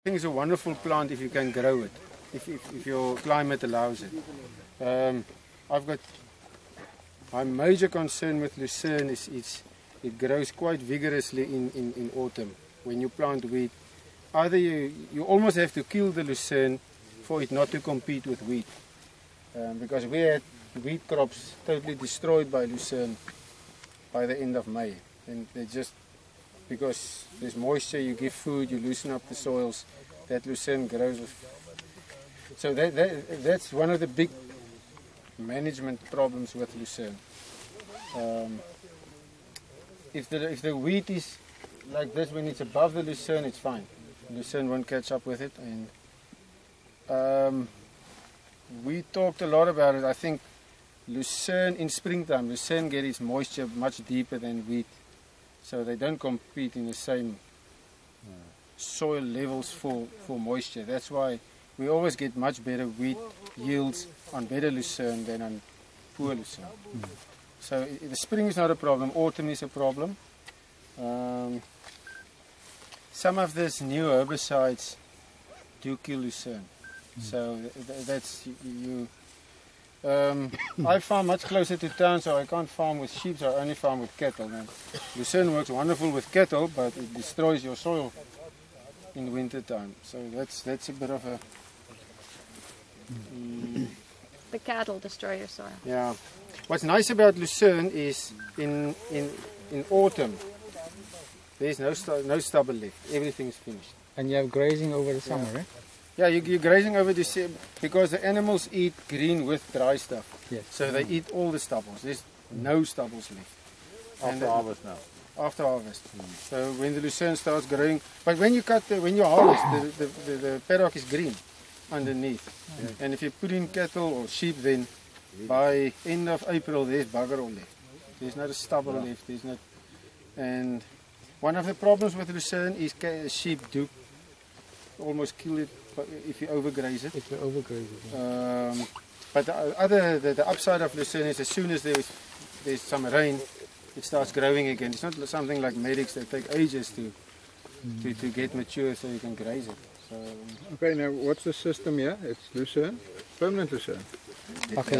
I think it's a wonderful plant if you can grow it, if your climate allows it. My major concern with lucerne is it grows quite vigorously in autumn. When you plant wheat, either you almost have to kill the lucerne for it not to compete with wheat. Because we had wheat crops totally destroyed by lucerne by the end of May. And they just, because there's moisture, you give food, you loosen up the soils, that lucerne grows. So that's one of the big management problems with lucerne. If the wheat is like this, when it's above the lucerne, it's fine. Lucerne won't catch up with it. And we talked a lot about it. I think lucerne in springtime, lucerne gets its moisture much deeper than wheat, so they don't compete in the same soil levels for moisture. That's why we always get much better wheat yields on better lucerne than on poor lucerne. So the spring is not a problem, autumn is a problem. Some of these new herbicides do kill lucerne. So that's you. I farm much closer to town, so I can't farm with sheep, so I only farm with cattle. And lucerne works wonderful with cattle, but it destroys your soil in winter time. So that's a bit of a... The cattle destroy your soil. Yeah. What's nice about lucerne is in autumn, there's no stubble left. Everything's finished. And you have grazing over the summer, right? Yeah, you're grazing over the because the animals eat green with dry stuff. Yes. So they eat all the stubbles. There's no stubbles left. After harvest now. After harvest. So when the lucerne starts growing, but when you harvest, the paddock is green underneath. And if you put in cattle or sheep, then by end of April there's bugger all left. There's not a stubble left. There's not. And one of the problems with lucerne is sheep do almost kill it if you overgraze it. If you overgraze it. But the upside of lucerne is as soon as there's some rain, it starts growing again. It's not something like medics that take ages to get mature so you can graze it. So, Okay, now what's the system here? It's lucerne, permanent lucerne. Okay.